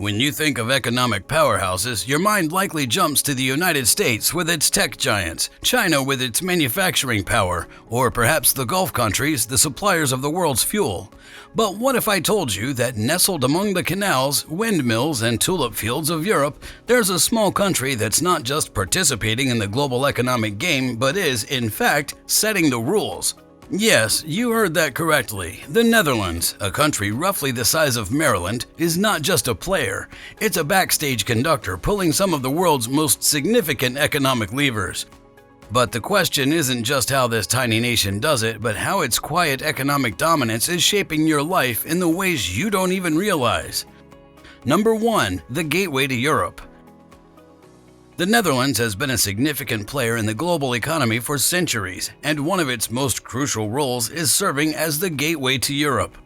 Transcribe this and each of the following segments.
When you think of economic powerhouses, your mind likely jumps to the United States with its tech giants, China with its manufacturing power, or perhaps the Gulf countries, the suppliers of the world's fuel. But what if I told you that nestled among the canals, windmills, and tulip fields of Europe, there's a small country that's not just participating in the global economic game, but is, in fact, setting the rules? Yes, you heard that correctly. The Netherlands, a country roughly the size of Maryland, is not just a player. It's a backstage conductor pulling some of the world's most significant economic levers. But the question isn't just how this tiny nation does it, but how its quiet economic dominance is shaping your life in the ways you don't even realize. Number 1. The gateway to Europe. The Netherlands has been a significant player in the global economy for centuries, and one of its most crucial roles is serving as the gateway to Europe.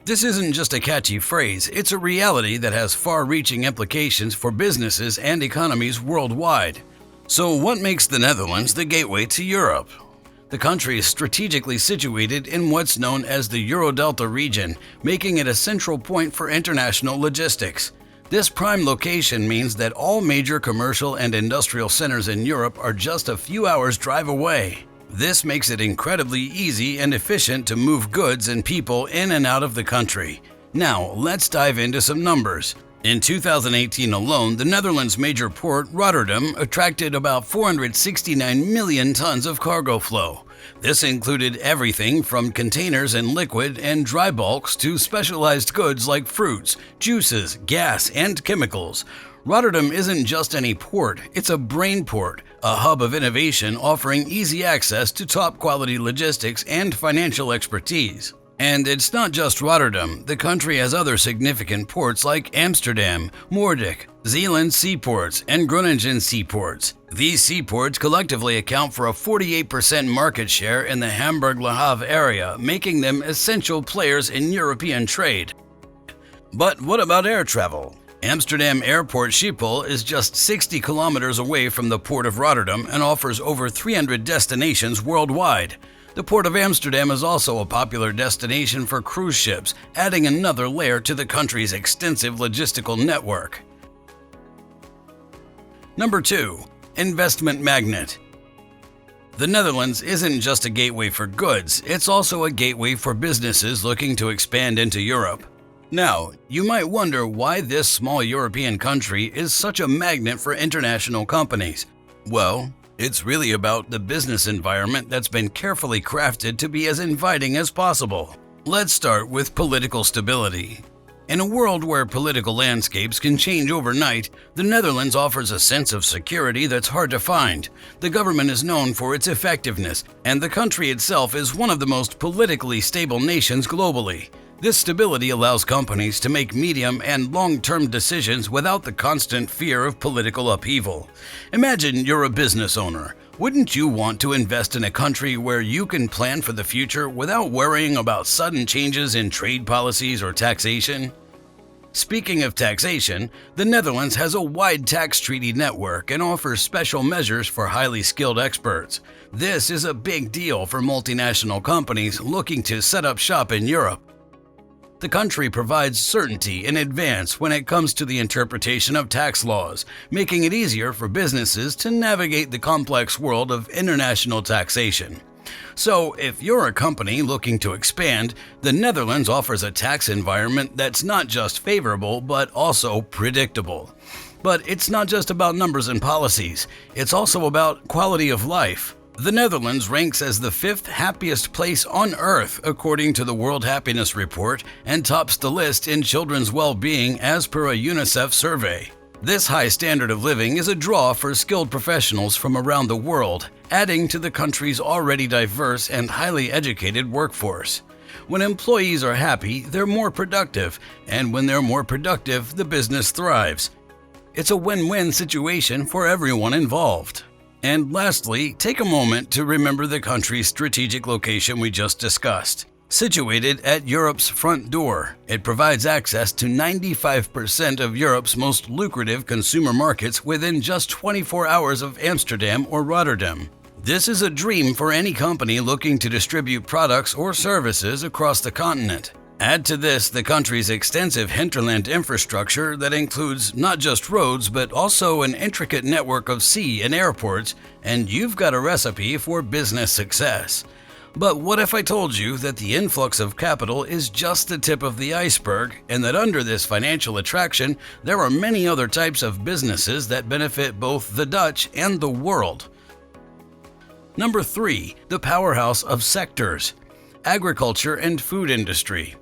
This isn't just a catchy phrase, it's a reality that has far-reaching implications for businesses and economies worldwide. So what makes the Netherlands the gateway to Europe? The country is strategically situated in what's known as the Eurodelta region, making it a central point for international logistics. This prime location means that all major commercial and industrial centers in Europe are just a few hours' drive away. This makes it incredibly easy and efficient to move goods and people in and out of the country. Now, let's dive into some numbers. In 2018 alone, the Netherlands' major port, Rotterdam, attracted about 469 million tons of cargo flow. This included everything from containers and liquid and dry bulks to specialized goods like fruits, juices, gas, and chemicals. Rotterdam isn't just any port, it's a brain port, a hub of innovation offering easy access to top-quality logistics and financial expertise. And it's not just Rotterdam. The country has other significant ports like Amsterdam, Moerdijk, Zeeland seaports, and Groningen seaports. These seaports collectively account for a 48% market share in the Hamburg-Le Havre area, making them essential players in European trade. But what about air travel? Amsterdam Airport Schiphol is just 60 kilometers away from the port of Rotterdam and offers over 300 destinations worldwide. The Port of Amsterdam is also a popular destination for cruise ships, adding another layer to the country's extensive logistical network. Number 2. Investment magnet. The Netherlands isn't just a gateway for goods, it's also a gateway for businesses looking to expand into Europe. Now, you might wonder why this small European country is such a magnet for international companies. Well, it's really about the business environment that's been carefully crafted to be as inviting as possible. Let's start with political stability. In a world where political landscapes can change overnight, the Netherlands offers a sense of security that's hard to find. The government is known for its effectiveness, and the country itself is one of the most politically stable nations globally. This stability allows companies to make medium and long-term decisions without the constant fear of political upheaval. Imagine you're a business owner. Wouldn't you want to invest in a country where you can plan for the future without worrying about sudden changes in trade policies or taxation? Speaking of taxation, the Netherlands has a wide tax treaty network and offers special measures for highly skilled experts. This is a big deal for multinational companies looking to set up shop in Europe. The country provides certainty in advance when it comes to the interpretation of tax laws, making it easier for businesses to navigate the complex world of international taxation. So, if you're a company looking to expand, the Netherlands offers a tax environment that's not just favorable but also predictable. But it's not just about numbers and policies, it's also about quality of life. The Netherlands ranks as the 5th happiest place on Earth according to the World Happiness Report and tops the list in children's well-being as per a UNICEF survey. This high standard of living is a draw for skilled professionals from around the world, adding to the country's already diverse and highly educated workforce. When employees are happy, they're more productive, and when they're more productive, the business thrives. It's a win-win situation for everyone involved. And lastly, take a moment to remember the country's strategic location we just discussed. Situated at Europe's front door, it provides access to 95% of Europe's most lucrative consumer markets within just 24 hours of Amsterdam or Rotterdam. This is a dream for any company looking to distribute products or services across the continent. Add to this the country's extensive hinterland infrastructure that includes not just roads but also an intricate network of sea and airports, and you've got a recipe for business success. But what if I told you that the influx of capital is just the tip of the iceberg, and that under this financial attraction there are many other types of businesses that benefit both the Dutch and the world? Number 3. The powerhouse of sectors: agriculture and food industry.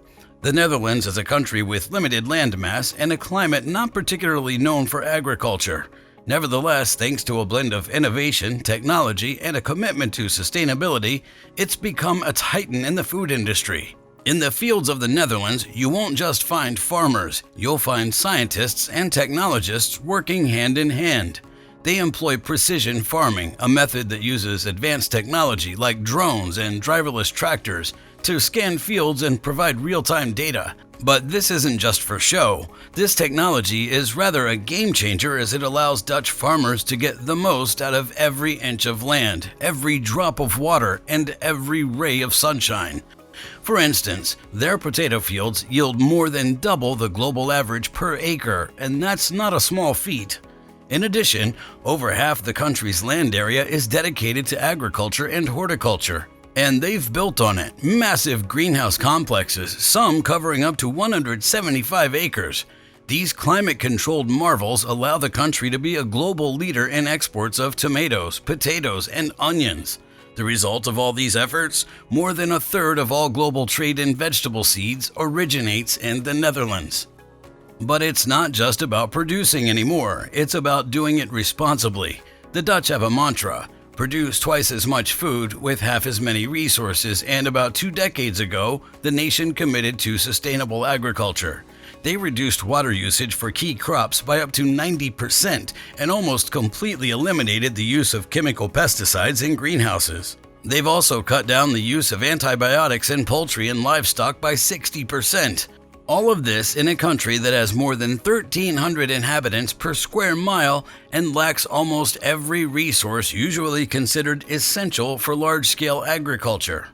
The Netherlands is a country with limited landmass and a climate not particularly known for agriculture. Nevertheless, thanks to a blend of innovation, technology, and a commitment to sustainability, it's become a titan in the food industry. In the fields of the Netherlands, you won't just find farmers, you'll find scientists and technologists working hand in hand. They employ precision farming, a method that uses advanced technology like drones and driverless tractors to scan fields and provide real-time data. But this isn't just for show. This technology is rather a game changer, as it allows Dutch farmers to get the most out of every inch of land, every drop of water, and every ray of sunshine. For instance, their potato fields yield more than double the global average per acre, and that's not a small feat. In addition, over half the country's land area is dedicated to agriculture and horticulture. And they've built on it massive greenhouse complexes, some covering up to 175 acres. These climate-controlled marvels allow the country to be a global leader in exports of tomatoes, potatoes, and onions. The result of all these efforts? More than a third of all global trade in vegetable seeds originates in the Netherlands. But it's not just about producing anymore, it's about doing it responsibly. The Dutch have a mantra: produce twice as much food with half as many resources, and about 2 decades ago, the nation committed to sustainable agriculture. They reduced water usage for key crops by up to 90% and almost completely eliminated the use of chemical pesticides in greenhouses. They've also cut down the use of antibiotics in poultry and livestock by 60%. All of this in a country that has more than 1,300 inhabitants per square mile and lacks almost every resource usually considered essential for large-scale agriculture.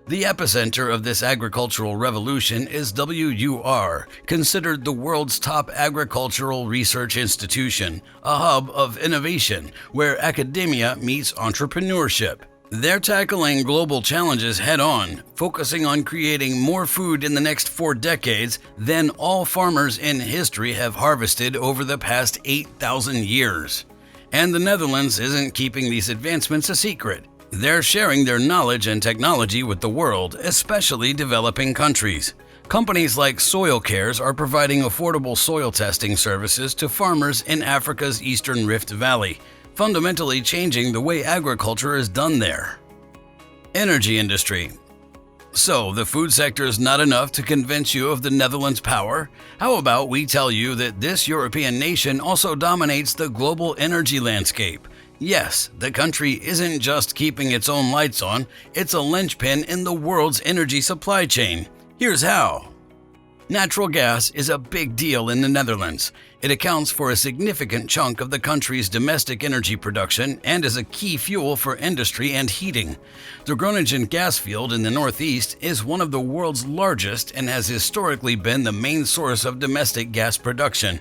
The epicenter of this agricultural revolution is WUR, considered the world's top agricultural research institution, a hub of innovation where academia meets entrepreneurship. They're tackling global challenges head-on, focusing on creating more food in the next 4 decades than all farmers in history have harvested over the past 8,000 years. And the Netherlands isn't keeping these advancements a secret. They're sharing their knowledge and technology with the world, especially developing countries. Companies like Soil Cares are providing affordable soil testing services to farmers in Africa's Eastern Rift Valley, fundamentally changing the way agriculture is done there. Energy industry. So, the food sector is not enough to convince you of the Netherlands' power? How about we tell you that this European nation also dominates the global energy landscape? Yes, the country isn't just keeping its own lights on, it's a linchpin in the world's energy supply chain. Here's how. Natural gas is a big deal in the Netherlands. It accounts for a significant chunk of the country's domestic energy production and is a key fuel for industry and heating. The Groningen gas field in the northeast is one of the world's largest and has historically been the main source of domestic gas production.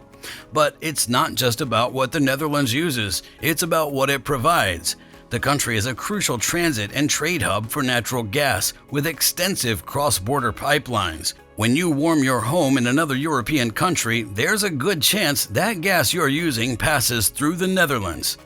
But it's not just about what the Netherlands uses, it's about what it provides. The country is a crucial transit and trade hub for natural gas, with extensive cross-border pipelines. When you warm your home in another European country, there's a good chance that gas you're using passes through the Netherlands.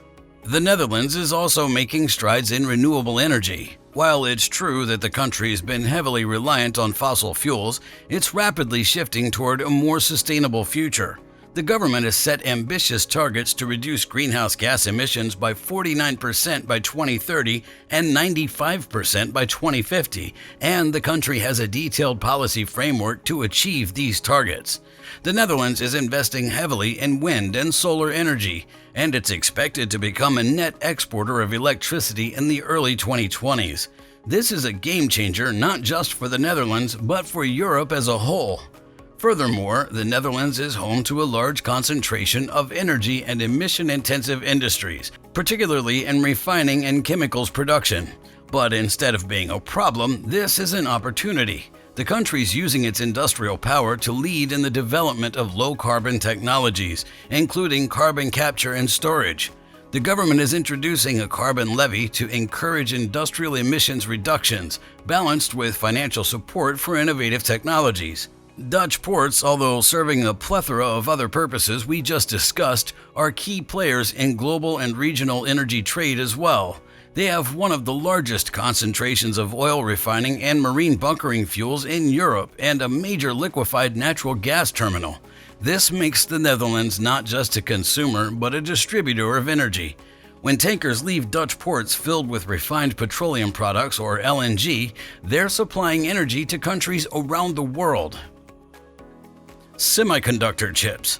The Netherlands is also making strides in renewable energy. While it's true that the country's been heavily reliant on fossil fuels, it's rapidly shifting toward a more sustainable future. The government has set ambitious targets to reduce greenhouse gas emissions by 49% by 2030 and 95% by 2050, and the country has a detailed policy framework to achieve these targets. The Netherlands is investing heavily in wind and solar energy, and it's expected to become a net exporter of electricity in the early 2020s. This is a game changer not just for the Netherlands, but for Europe as a whole. Furthermore, the Netherlands is home to a large concentration of energy and emission-intensive industries, particularly in refining and chemicals production. But instead of being a problem, this is an opportunity. The country's using its industrial power to lead in the development of low-carbon technologies, including carbon capture and storage. The government is introducing a carbon levy to encourage industrial emissions reductions, balanced with financial support for innovative technologies. Dutch ports, although serving a plethora of other purposes we just discussed, are key players in global and regional energy trade as well. They have one of the largest concentrations of oil refining and marine bunkering fuels in Europe and a major liquefied natural gas terminal. This makes the Netherlands not just a consumer but a distributor of energy. When tankers leave Dutch ports filled with refined petroleum products or LNG, they're supplying energy to countries around the world. Semiconductor chips.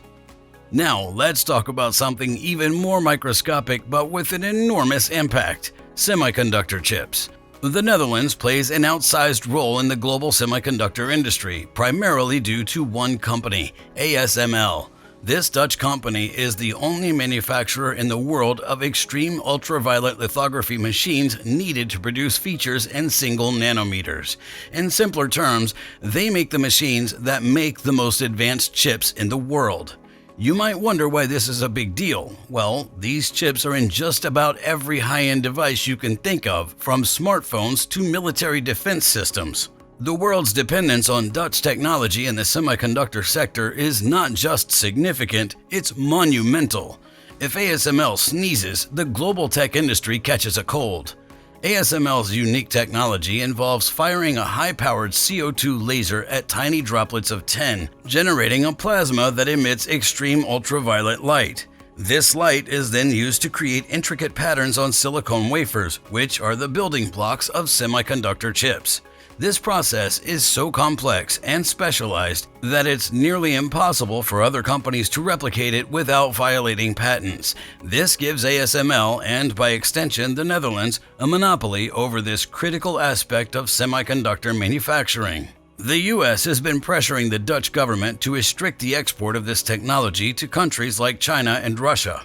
Now let's talk about something even more microscopic but with an enormous impact: semiconductor chips. The Netherlands plays an outsized role in the global semiconductor industry, primarily due to one company, ASML. This Dutch company is the only manufacturer in the world of extreme ultraviolet lithography machines needed to produce features in single nanometers. In simpler terms, they make the machines that make the most advanced chips in the world. You might wonder why this is a big deal. Well, these chips are in just about every high-end device you can think of, from smartphones to military defense systems. The world's dependence on Dutch technology in the semiconductor sector is not just significant, it's monumental. If ASML sneezes, the global tech industry catches a cold. ASML's unique technology involves firing a high-powered CO2 laser at tiny droplets of 10, generating a plasma that emits extreme ultraviolet light. This light is then used to create intricate patterns on silicon wafers, which are the building blocks of semiconductor chips. This process is so complex and specialized that it's nearly impossible for other companies to replicate it without violating patents. This gives ASML, and by extension the Netherlands, a monopoly over this critical aspect of semiconductor manufacturing. The US has been pressuring the Dutch government to restrict the export of this technology to countries like China and Russia.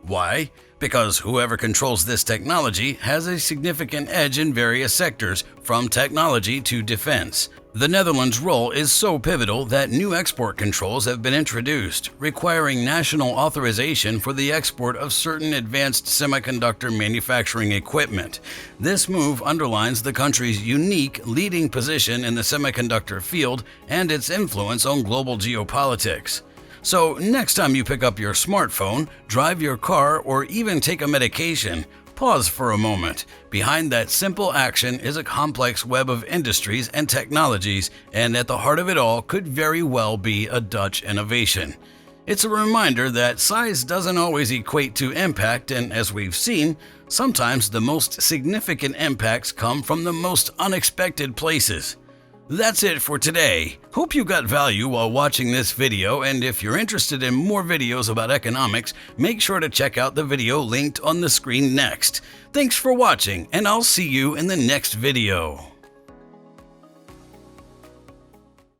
Why? Because whoever controls this technology has a significant edge in various sectors, from technology to defense. The Netherlands' role is so pivotal that new export controls have been introduced, requiring national authorization for the export of certain advanced semiconductor manufacturing equipment. This move underlines the country's unique leading position in the semiconductor field and its influence on global geopolitics. So next time you pick up your smartphone, drive your car, or even take a medication, pause for a moment. Behind that simple action is a complex web of industries and technologies, and at the heart of it all could very well be a Dutch innovation. It's a reminder that size doesn't always equate to impact, and as we've seen, sometimes the most significant impacts come from the most unexpected places. That's it for today. Hope you got value while watching this video, and if you're interested in more videos about economics, make sure to check out the video linked on the screen next. Thanks for watching, and I'll see you in the next video.